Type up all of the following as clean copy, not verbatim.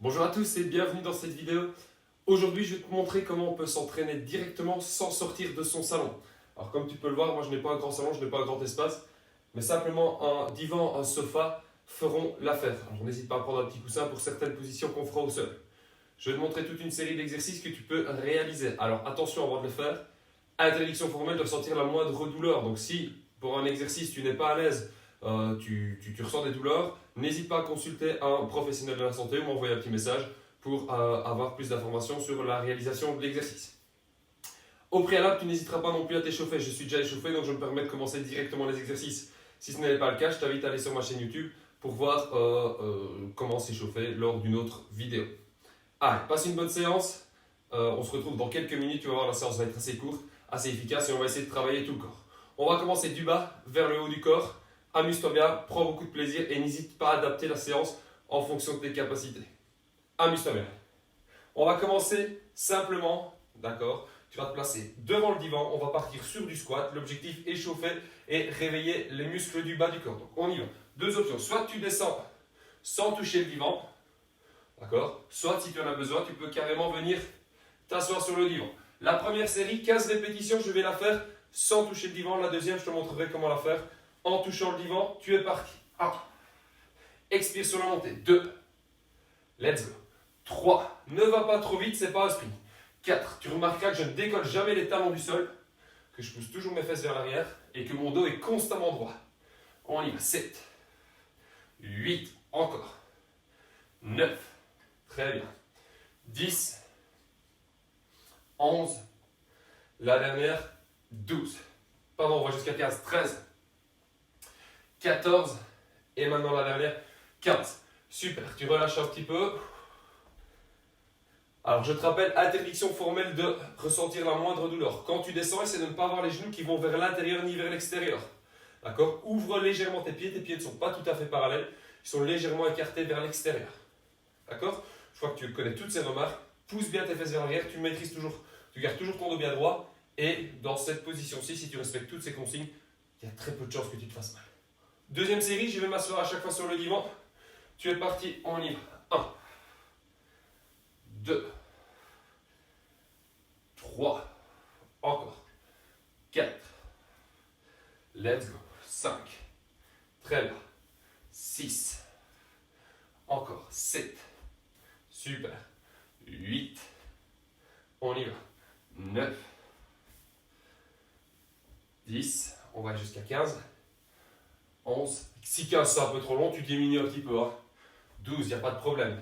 Bonjour à tous et bienvenue dans cette vidéo. Aujourd'hui, je vais te montrer comment on peut s'entraîner directement sans sortir de son salon. Alors comme tu peux le voir, moi je n'ai pas un grand salon, je n'ai pas un grand espace, mais simplement un divan, un sofa feront l'affaire. Alors n'hésite pas à prendre un petit coussin pour certaines positions qu'on fera au sol. Je vais te montrer toute une série d'exercices que tu peux réaliser. Alors attention avant de le faire, interdiction formelle de ressentir la moindre douleur. Donc si pour un exercice tu n'es pas à l'aise, tu ressens des douleurs, n'hésite pas à consulter un professionnel de la santé ou m'envoyer un petit message pour avoir plus d'informations sur la réalisation de l'exercice. Au préalable, tu n'hésiteras pas non plus à t'échauffer. Je suis déjà échauffé, donc je me permets de commencer directement les exercices. Si ce n'est pas le cas, je t'invite à aller sur ma chaîne YouTube pour voir comment s'échauffer lors d'une autre vidéo. Allez, passe une bonne séance. On se retrouve dans quelques minutes. Tu vas voir, la séance va être assez courte, assez efficace et on va essayer de travailler tout le corps. On va commencer du bas vers le haut du corps. Amuse-toi bien, prends beaucoup de plaisir et n'hésite pas à adapter la séance en fonction de tes capacités. Amuse-toi bien. On va commencer simplement, d'accord? Tu vas te placer devant le divan, on va partir sur du squat. L'objectif est chauffer et réveiller les muscles du bas du corps. Donc on y va. Deux options, soit tu descends sans toucher le divan, d'accord? Soit si tu en as besoin, tu peux carrément venir t'asseoir sur le divan. La première série, 15 répétitions, je vais la faire sans toucher le divan. La deuxième, je te montrerai comment la faire en touchant le divan. Tu es parti. 1. Expire sur la montée. 2. Let's go. 3. Ne va pas trop vite, c'est pas un sprint. 4. Tu remarqueras que je ne décolle jamais les talons du sol, que je pousse toujours mes fesses vers l'arrière et que mon dos est constamment droit. On y va. 7. 8. Encore. 9. Très bien. 10. 11. La dernière. 12. Pardon, on va jusqu'à 15. 13. 14. Et maintenant la dernière. 15. Super. Tu relâches un petit peu. Alors je te rappelle, interdiction formelle de ressentir la moindre douleur. Quand tu descends, essaie de ne pas avoir les genoux qui vont vers l'intérieur ni vers l'extérieur. D'accord? Ouvre légèrement tes pieds ne sont pas tout à fait parallèles, ils sont légèrement écartés vers l'extérieur. D'accord? Je crois que tu connais toutes ces remarques. Pousse bien tes fesses vers l'arrière, tu maîtrises toujours, tu gardes toujours ton dos bien droit. Et dans cette position-ci, si tu respectes toutes ces consignes, il y a très peu de chances que tu te fasses mal. Deuxième série, je vais m'asseoir à chaque fois sur le divan. Tu es parti, on y va. 1, 2, 3, encore, 4, let's go, 5, très bien, 6, encore, 7, super, 8, on y va, 9, 10, on va jusqu'à 15, 11, si 15 c'est un peu trop long, tu diminues un petit peu, hein. 12, il n'y a pas de problème,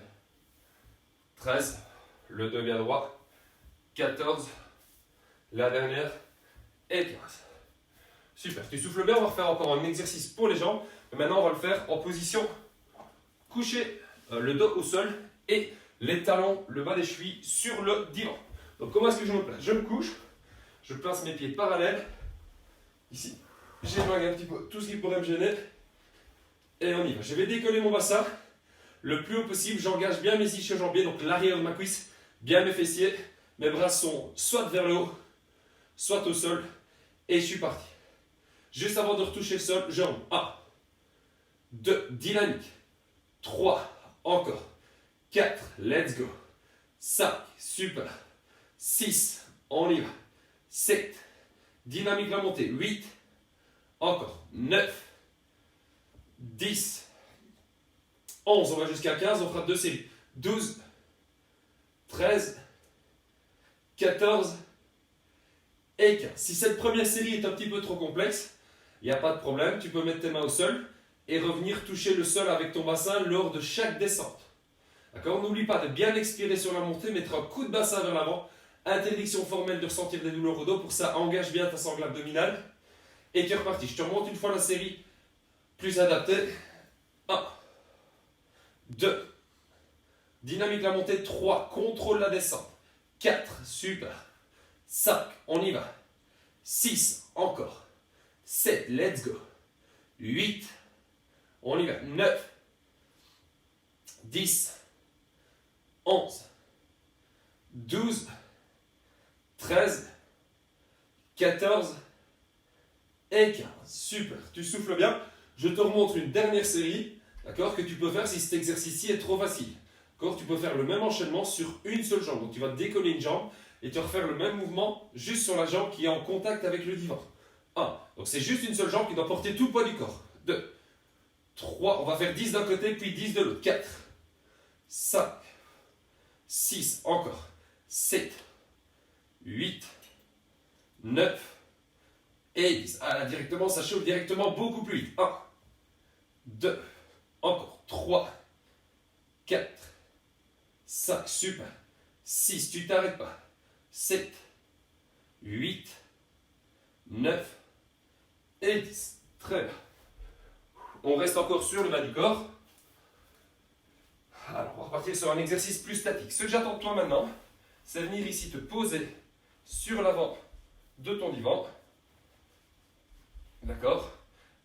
13, le 2 bien droit, 14, la dernière et 15. Super, tu souffles bien, on va refaire encore un exercice pour les jambes. Mais maintenant, on va le faire en position couché, le dos au sol et les talons, le bas des chevilles sur le divan. Donc comment est-ce que je me place? Je me couche, je place mes pieds parallèles. Ici, j'éloigne un petit peu tout ce qui pourrait me gêner. Et on y va. Je vais décoller mon bassin le plus haut possible. J'engage bien mes ischio-jambiers, donc l'arrière de ma cuisse, bien mes fessiers. Mes bras sont soit vers le haut, soit au sol. Et je suis parti. Juste avant de retoucher le sol, je rentre. 1, 2, dynamique. 3, encore. 4, let's go. 5, super. 6, on y va. 7, dynamique la montée. 8, encore. 9, 10, 11, on va jusqu'à 15, on fera 2 séries. 12, 13, 14 et 15. Si cette première série est un petit peu trop complexe, il n'y a pas de problème, tu peux mettre tes mains au sol et revenir toucher le sol avec ton bassin lors de chaque descente. D'accord? N'oublie pas de bien expirer sur la montée, mettre un coup de bassin vers l'avant. Interdiction formelle de ressentir des douleurs au dos, pour ça engage bien ta sangle abdominale. Et tu es reparti. Je te remonte une fois la série plus adaptée. 1, 2, dynamique la montée. 3, contrôle la descente. 4, super. 5, on y va. 6, encore. 7, let's go. 8, on y va. 9, 10, 11, 12, 13, 14 et 15. Super, tu souffles bien. Je te remontre une dernière série, d'accord, que tu peux faire si cet exercice-ci est trop facile. D'accord? Tu peux faire le même enchaînement sur une seule jambe. Donc tu vas décoller une jambe et tu vas refaire le même mouvement juste sur la jambe qui est en contact avec le divan. 1. Donc c'est juste une seule jambe qui doit porter tout le poids du corps. 2. 3. On va faire 10 d'un côté puis 10 de l'autre. 4. 5. 6. Encore. 7. 8. 9. Et 10. Ah là, directement, ça chauffe directement beaucoup plus vite. 1. 2. Encore. 3. 4. 5. Super. 6. Tu t'arrêtes pas. 7. 8. 9. Et 10. Très bien. On reste encore sur le bas du corps. Alors, on va repartir sur un exercice plus statique. Ce que j'attends de toi maintenant, c'est venir ici te poser sur l'avant de ton divan. D'accord?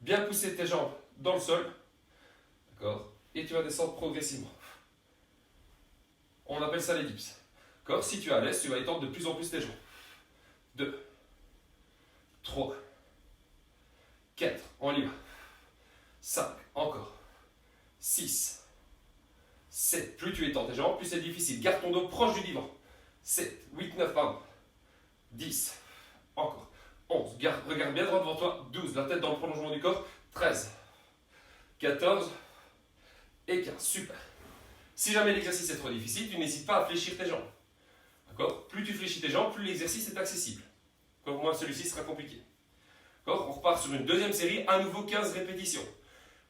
Bien pousser tes jambes dans le sol. D'accord? Et tu vas descendre progressivement. On appelle ça l'ellipse. D'accord? Si tu es à l'aise, tu vas étendre de plus en plus tes jambes. 2, 3, 4, on y va. 5, encore. 6, 7, plus tu étends tes jambes, plus c'est difficile. Garde ton dos proche du divan. 7, 8, 9, pardon. 10, encore. 11, regarde bien droit devant toi. 12, la tête dans le prolongement du corps. 13, 14 et 15. Super. Si jamais l'exercice est trop difficile, tu n'hésites pas à fléchir tes jambes. D'accord? Plus tu fléchis tes jambes, plus l'exercice est accessible. Pour moi, celui-ci sera compliqué. D'accord? On repart sur une deuxième série, à nouveau 15 répétitions.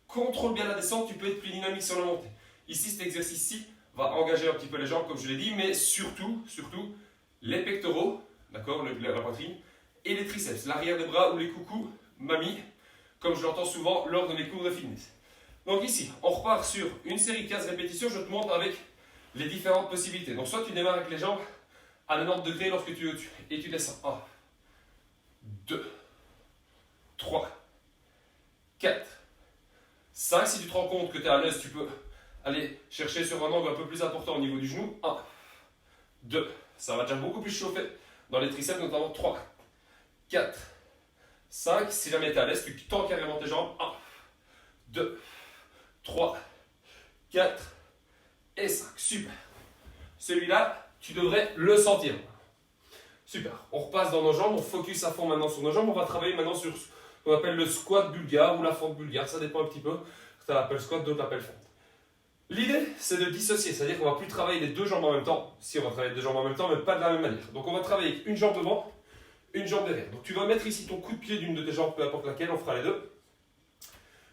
Contrôle bien la descente, tu peux être plus dynamique sur la montée. Ici, cet exercice-ci va engager un petit peu les jambes, comme je l'ai dit, mais surtout, les pectoraux, d'accord, la poitrine, et les triceps, l'arrière des bras ou les coucous, mamie, comme je l'entends souvent lors de mes cours de fitness. Donc ici, on repart sur une série de 15 répétitions, je te montre avec les différentes possibilités. Donc soit tu démarres avec les jambes à 90 degrés lorsque tu es au-dessus, et tu descends. 1, 2, 3, 4, 5. Si tu te rends compte que tu es à l'aise, tu peux aller chercher sur un angle un peu plus important au niveau du genou. 1, 2, ça va déjà beaucoup plus chauffer dans les triceps, notamment 3, 4, 5. Si jamais tu es à l'aise, tu tends carrément tes jambes. 1, 2, 3, 4 et 5. Super. Celui-là, tu devrais le sentir. Super. On repasse dans nos jambes, on focus à fond maintenant sur nos jambes. On va travailler maintenant sur ce qu'on appelle le squat bulgare ou la fente bulgare. Ça dépend un petit peu. Certains l'appellent squat, d'autres l'appellent fente. L'idée, c'est de dissocier. C'est-à-dire qu'on ne va plus travailler les deux jambes en même temps. Si on va travailler les deux jambes en même temps, mais pas de la même manière. Donc on va travailler avec une jambe devant, une jambe derrière. Donc tu vas mettre ici ton coup de pied d'une de tes jambes, peu importe laquelle, on fera les deux,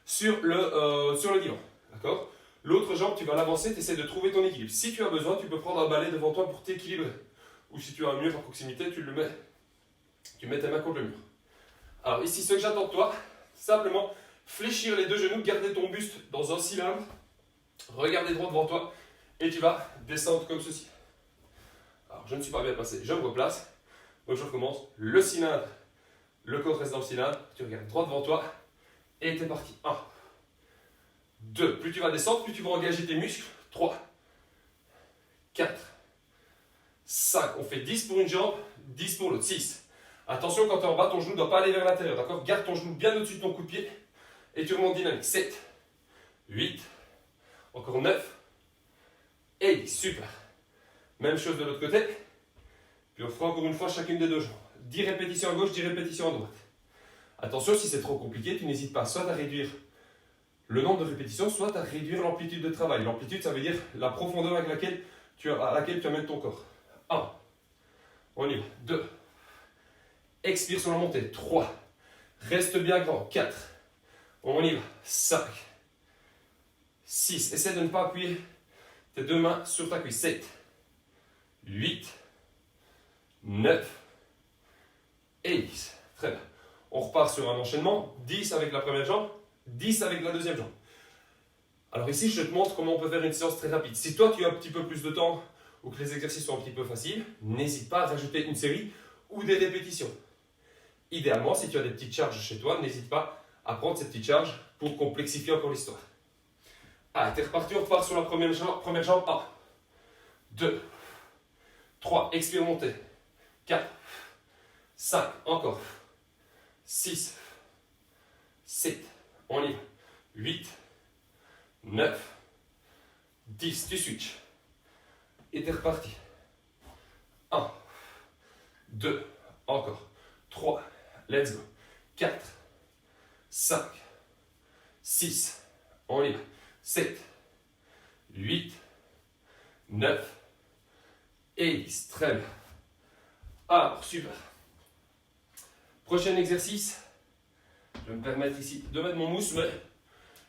sur le divan. D'accord? L'autre jambe, tu vas l'avancer, tu essaies de trouver ton équilibre. Si tu as besoin, tu peux prendre un balai devant toi pour t'équilibrer. Ou si tu as un mur à proximité, tu mets tes mains contre le mur. Alors ici, ce que j'attends de toi, simplement fléchir les deux genoux, garder ton buste dans un cylindre, regarder droit devant toi et tu vas descendre comme ceci. Alors je ne suis pas bien passé, je me replace, donc je recommence. Le cylindre, le corps reste dans le cylindre, tu regardes droit devant toi et t'es parti. 1, 2, plus tu vas descendre, plus tu vas engager tes muscles. 3, 4, 5, on fait 10 pour une jambe, 10 pour l'autre. 6. Attention, quand tu es en bas, ton genou ne doit pas aller vers l'intérieur, d'accord? Garde ton genou bien au-dessus de ton coup de pied et tu remontes dynamique. 7, 8, encore 9 et 10. Super. Même chose de l'autre côté. Puis on fera encore une fois chacune des deux jambes. 10 répétitions à gauche, 10 répétitions à droite. Attention, si c'est trop compliqué, tu n'hésites pas soit à réduire le nombre de répétitions, soit à réduire l'amplitude de travail. L'amplitude, ça veut dire la profondeur à laquelle tu amènes ton corps. 1, on y va. 2, expire sur la montée. 3, reste bien grand. 4, on y va. 5, 6, essaie de ne pas appuyer tes deux mains sur ta cuisse. 7, 8, 9 et 10. Très bien. On repart sur un enchaînement. 10 avec la première jambe, 10 avec la deuxième jambe. Alors ici, je te montre comment on peut faire une séance très rapide. Si toi, tu as un petit peu plus de temps ou que les exercices sont un petit peu faciles, n'hésite pas à rajouter une série ou des répétitions. Idéalement, si tu as des petites charges chez toi, n'hésite pas à prendre ces petites charges pour complexifier encore l'histoire. Allez, t'es reparti, on repart sur la première jambe. 1, 2, 3, expire, montée. 4, 5, encore. 6, 7, on y va. 8, 9, 10, tu switches. Et t'es reparti. 1, 2, encore. 3, let's go. 4, 5, 6, on y va. 7, 8, 9 et 10. Très bien. Alors, super. Prochain exercice. Je vais me permettre ici de mettre mon mousse, mais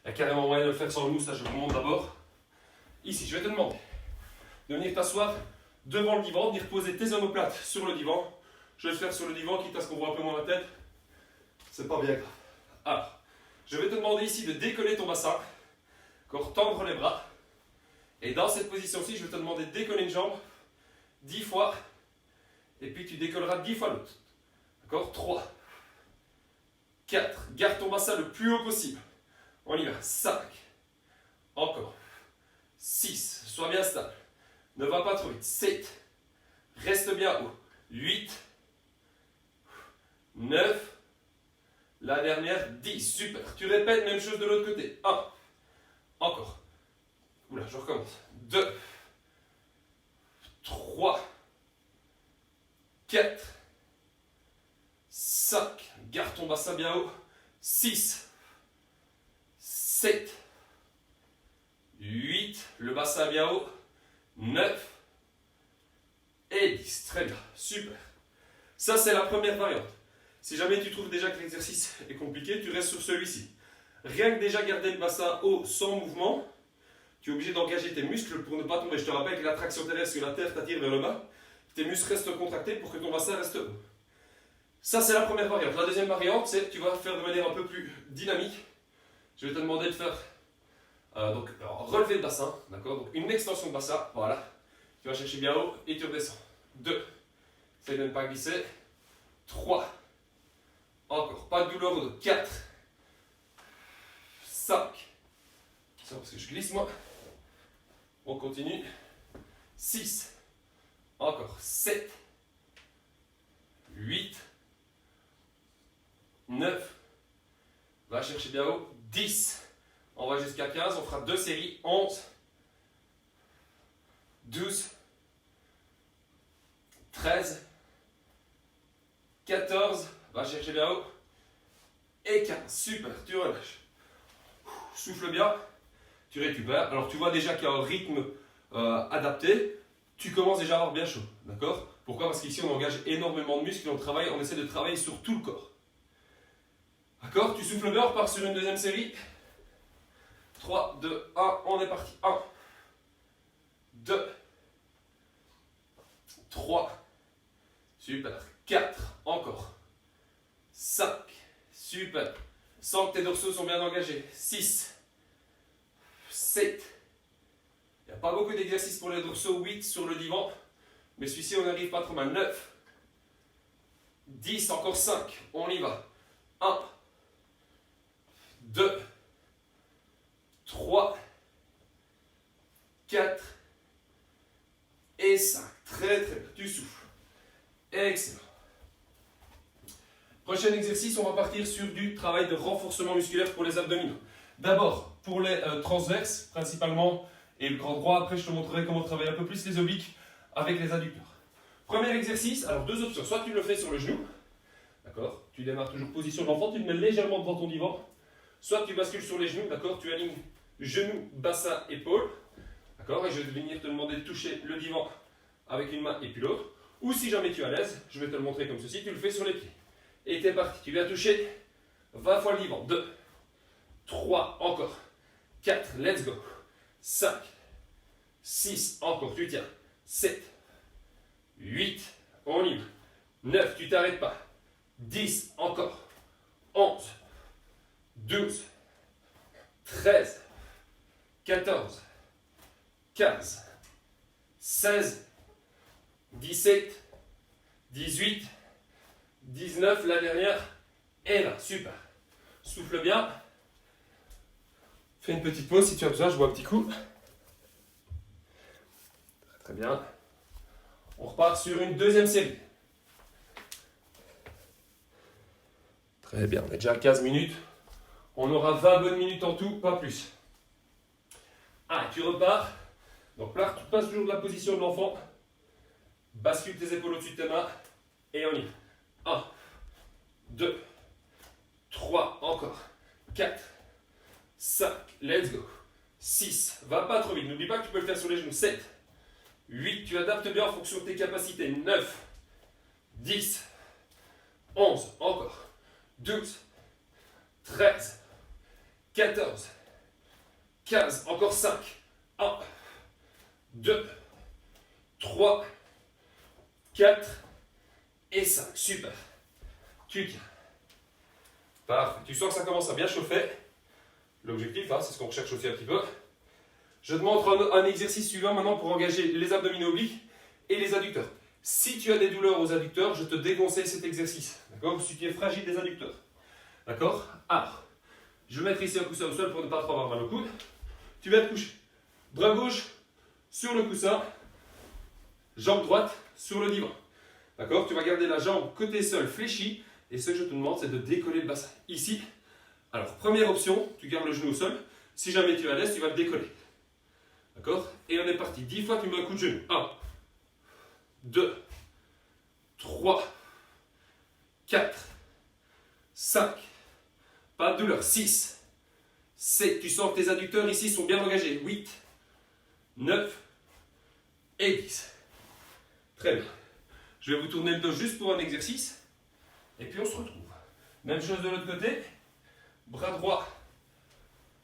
il y a carrément moyen de le faire sans le mousse. Là, je vous montre d'abord. Ici, je vais te demander de venir t'asseoir devant le divan, de venir poser tes omoplates sur le divan. Je vais le faire sur le divan, quitte à ce qu'on voit un peu moins la tête. C'est pas bien grave. Alors, je vais te demander ici de décoller ton bassin, encore tendre les bras. Et dans cette position-ci, je vais te demander de décoller une jambe 10 fois. Et puis tu décolleras 10 fois l'autre. D'accord? 3, 4, garde ton bassin le plus haut possible. On y va. 5, encore. 6, sois bien stable. Ne va pas trop vite. 7, reste bien haut. 8, 9, la dernière, 10. Super. Tu répètes, même chose de l'autre côté. 1, encore. Oula, je recommence. 2, 3, 4, 5, garde ton bassin bien haut. 6, 7, 8, le bassin bien haut. 9 et 10. Très bien, super. Ça, c'est la première variante. Si jamais tu trouves déjà que l'exercice est compliqué, tu restes sur celui-ci. Rien que déjà garder le bassin haut sans mouvement, tu es obligé d'engager tes muscles pour ne pas tomber. Je te rappelle que la traction terrestre sur la terre t'attire vers le bas. Tes muscles restent contractés pour que ton bassin reste haut. Ça, c'est la première variante. La deuxième variante, c'est que tu vas faire de manière un peu plus dynamique. Je vais te demander de faire relever le bassin, d'accord? Donc une extension de bassin, voilà. Tu vas chercher bien haut et tu redescends. 2, essaye de ne pas glisser. 3, encore, pas de douleur au dos. 4, 5, ça parce que je glisse moi. On continue. 6, encore, 7, 8, 9, va chercher bien haut. 10. On va jusqu'à 15, on fera 2 séries, 11, 12, 13, 14, va chercher bien haut, et 15. Super, tu relâches. Souffle bien, tu récupères. Alors tu vois déjà qu'il y a un rythme adapté, tu commences déjà à avoir bien chaud, d'accord? Pourquoi? Parce qu'ici on engage énormément de muscles, on essaie de travailler sur tout le corps. D'accord? Tu souffles bien, on repart sur une deuxième série. 3, 2, 1, on est parti. 1, 2, 3, super. 4, encore. 5, super. Sens que tes dorsaux sont bien engagés. 6, 7. Il n'y a pas beaucoup d'exercices pour les dorsaux. 8 sur le divan. Mais celui-ci, on n'arrive pas trop mal. 9, 10, encore 5. On y va. 1, 2, 3, 4 et 5. Très très bien. Tu souffles. Excellent. Prochain exercice, on va partir sur du travail de renforcement musculaire pour les abdominaux. D'abord, pour les transverses, principalement, et le grand droit. Après, je te montrerai comment travailler un peu plus les obliques avec les adducteurs. Premier exercice, alors 2 options. Soit tu le fais sur le genou, d'accord? Tu démarres toujours position de l'enfant, tu le mets légèrement devant ton divan. Soit tu bascules sur les genoux, d'accord? Tu alignes genou, bassin, épaule, d'accord? Et je vais venir te demander de toucher le divan avec une main et puis l'autre. Ou si jamais tu es à l'aise, je vais te le montrer comme ceci, tu le fais sur les pieds. Et t'es parti, tu viens toucher 20 fois le divan. 2, 3, encore. 4, let's go. 5, 6, encore, tu tiens. 7, 8, on y va. 9, tu t'arrêtes pas. 10, encore. 11, 12, 13, 14, 15, 16, 17, 18, 19, la dernière, et là, super. Souffle bien. Fais une petite pause si tu as besoin, je bois un petit coup. Très très bien. On repart sur une deuxième série. Très bien, on est déjà à 15 minutes. On aura 20 bonnes minutes en tout, pas plus. Ah, tu repars Donc là, tu passes toujours de la position de l'enfant. Bascule tes épaules au-dessus de tes mains. Et on y va. 1, 2, 3, encore. 4, 5, let's go. 6, va pas trop vite. N'oublie pas que tu peux le faire sur les genoux. 7, 8, tu adaptes bien en fonction de tes capacités. 9, 10, 11, encore. 12, 13, 14, 15, encore 5. 1, 2, 3, 4 et 5. Super. Tu tiens. Parfait. Tu sens que ça commence à bien chauffer. L'objectif, c'est ce qu'on recherche aussi un petit peu. Je te montre un exercice suivant maintenant pour engager les abdominaux obliques et les adducteurs. Si tu as des douleurs aux adducteurs, je te déconseille cet exercice. D'accord? Si tu es fragile des adducteurs. D'accord? Alors, je vais mettre ici un coussin au sol pour ne pas trop avoir mal au coude. Tu vas te coucher. Bras gauche sur le coussin. Jambe droite sur le divan. D'accord? Tu vas garder la jambe côté sol fléchie. Et ce que je te demande, c'est de décoller le bassin. Ici. Alors, première option, tu gardes le genou au sol. Si jamais tu es à l'aise, tu vas le décoller. D'accord? Et on est parti. 10 fois, tu mets un coup de genou. 1, 2, 3, 4, 5. Pas de douleur. 6, 7. Tu sens que tes adducteurs ici sont bien engagés. 8, 9 et 10. Très bien. Je vais vous tourner le dos juste pour un exercice. Et puis on se retrouve. Même chose de l'autre côté. Bras droit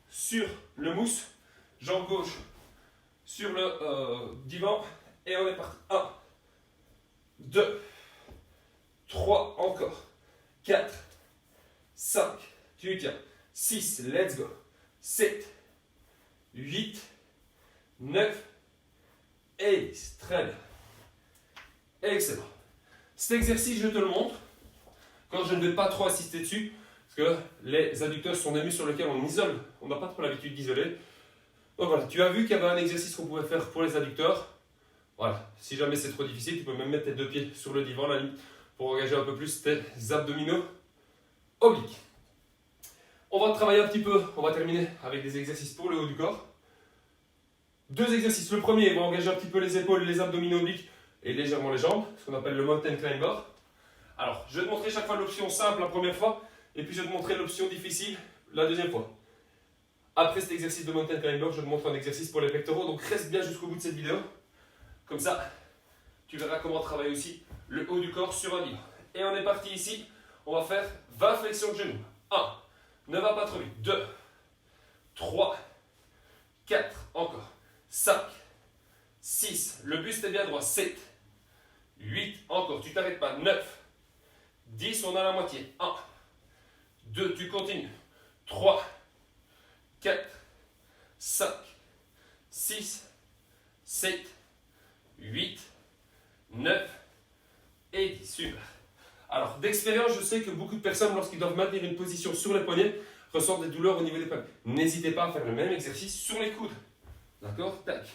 sur le mousse. Jambe gauche sur le divan. Et on est parti. 1, 2, 3, encore. 4, 5, tu tiens. 6, let's go. 7, 8, 9 et 10. Très bien. Excellent. Cet exercice, je te le montre quand je ne vais pas trop assister dessus, parce que les adducteurs sont des muscles sur lesquels on isole. On n'a pas trop l'habitude d'isoler. Donc voilà, tu as vu qu'il y avait un exercice qu'on pouvait faire pour les adducteurs. Voilà, si jamais c'est trop difficile, tu peux même mettre tes deux pieds sur le divan, la limite, pour engager un peu plus tes abdominaux obliques. On va travailler un petit peu, on va terminer avec des exercices pour le haut du corps. Deux exercices. Le premier va engager un petit peu les épaules, les abdominaux obliques et légèrement les jambes, ce qu'on appelle le mountain climber. Alors, je vais te montrer chaque fois l'option simple la première fois, et puis je vais te montrer l'option difficile la deuxième fois. Après cet exercice de mountain climber, je te montre un exercice pour les pectoraux, donc reste bien jusqu'au bout de cette vidéo. Comme ça, tu verras comment travailler aussi le haut du corps sur un divan. Et on est parti ici, on va faire 20 flexions de genoux. 1, ne va pas trop vite. 2, 3, 4, encore. 5, 6, le buste est bien droit. 7, 8, encore, tu t'arrêtes pas. 9, 10, on a la moitié. 1, 2, tu continues. 3, 4, 5, 6, 7, 8, 9 et 10. Super. Alors, d'expérience, je sais que beaucoup de personnes, lorsqu'ils doivent maintenir une position sur les poignets, ressentent des douleurs au niveau des poignets. N'hésitez pas à faire le même exercice sur les coudes. D'accord? Tac.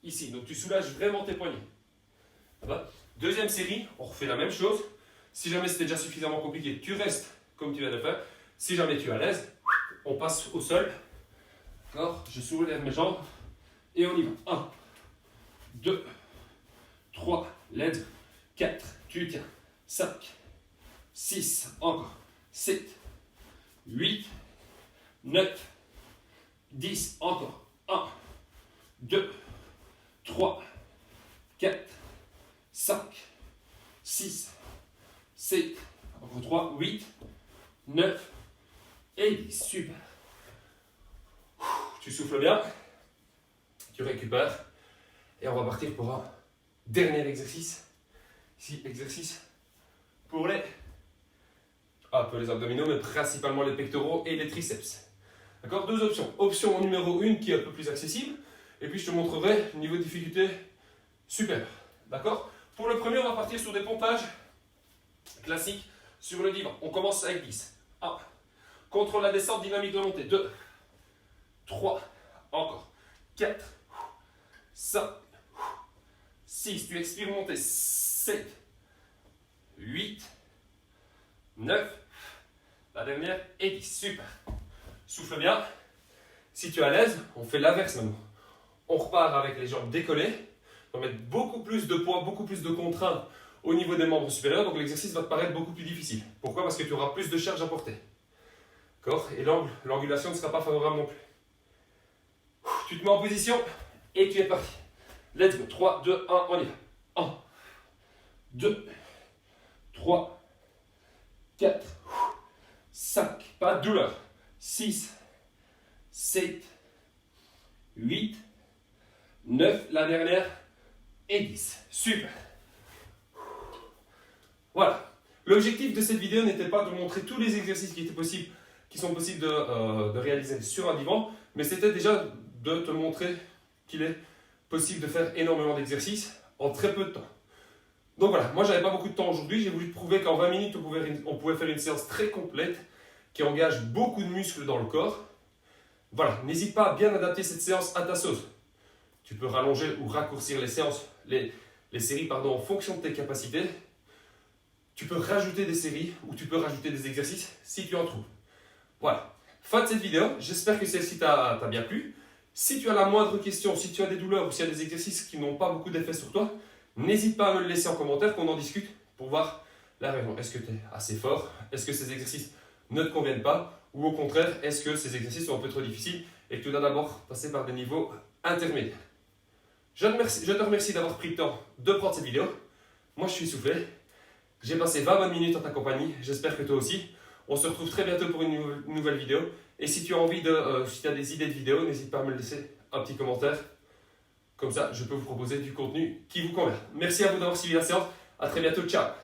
Ici. Donc, tu soulages vraiment tes poignets. Ça va? Deuxième série, on refait la même chose. Si jamais c'était déjà suffisamment compliqué, tu restes comme tu viens de faire. Si jamais tu es à l'aise, on passe au sol. D'accord? Je soulève mes jambes et on y va. 1, 2, 3, let's go. 4, tu tiens. 5, 6, encore. 7, 8, 9, 10, encore. 1, 2, 3, 4, 5, 6, 7, encore 3, 8, 9 et 10. Super. Tu souffles bien, tu récupères et on va partir pour un dernier exercice. Ici, exercice pour un peu les abdominaux, mais principalement les pectoraux et les triceps. D'accord? Deux options. Option numéro 1 qui est un peu plus accessible, et puis je te montrerai le niveau de difficulté supérieur. D'accord? Pour le premier, on va partir sur des pompages classiques sur le divan. On commence avec 10. 1. Contrôle la descente, dynamique de montée. 2, 3, encore. 4, 5, 6, tu expires montée. 7, 8, 9, la dernière et 10. Super. Souffle bien. Si tu es à l'aise, on fait l'inverse maintenant. on repart avec les jambes décollées. On va mettre beaucoup plus de poids, beaucoup plus de contraintes au niveau des membres supérieurs. Donc l'exercice va te paraître beaucoup plus difficile. Pourquoi? Parce que tu auras plus de charge à porter. D'accord? Et l'angulation ne sera pas favorable non plus. Tu te mets en position et tu es parti. Let's go. 3, 2, 1, on y va. 1, 2, 3, 4, 5, pas de douleur. 6, 7, 8, 9, la dernière, et 10. Super. Voilà. L'objectif de cette vidéo n'était pas de montrer tous les exercices qui sont possibles de réaliser sur un divan, mais c'était déjà de te montrer qu'il est possible de faire énormément d'exercices en très peu de temps. Donc voilà, moi j'avais pas beaucoup de temps aujourd'hui, j'ai voulu te prouver qu'en 20 minutes on pouvait faire une séance très complète qui engage beaucoup de muscles dans le corps. Voilà, n'hésite pas à bien adapter cette séance à ta sauce. Tu peux rallonger ou raccourcir les séries en fonction de tes capacités. Tu peux rajouter des séries ou tu peux rajouter des exercices si tu en trouves. Voilà, fin de cette vidéo, j'espère que celle-ci t'a bien plu. Si tu as la moindre question, si tu as des douleurs ou s'il y a des exercices qui n'ont pas beaucoup d'effet sur toi, n'hésite pas à me le laisser en commentaire, qu'on en discute pour voir la raison. Est-ce que tu es assez fort? Est-ce que ces exercices ne te conviennent pas? Ou au contraire, est-ce que ces exercices sont un peu trop difficiles et que tu dois d'abord passer par des niveaux intermédiaires? Je te remercie d'avoir pris le temps de prendre cette vidéo. Moi, je suis soufflé. J'ai passé 20 bonnes minutes en ta compagnie. J'espère que toi aussi. On se retrouve très bientôt pour une nouvelle vidéo. Et si tu as envie si tu as des idées de vidéos, n'hésite pas à me laisser un petit commentaire. Comme ça, je peux vous proposer du contenu qui vous convient. Merci à vous d'avoir suivi la séance. À très bientôt. Ciao.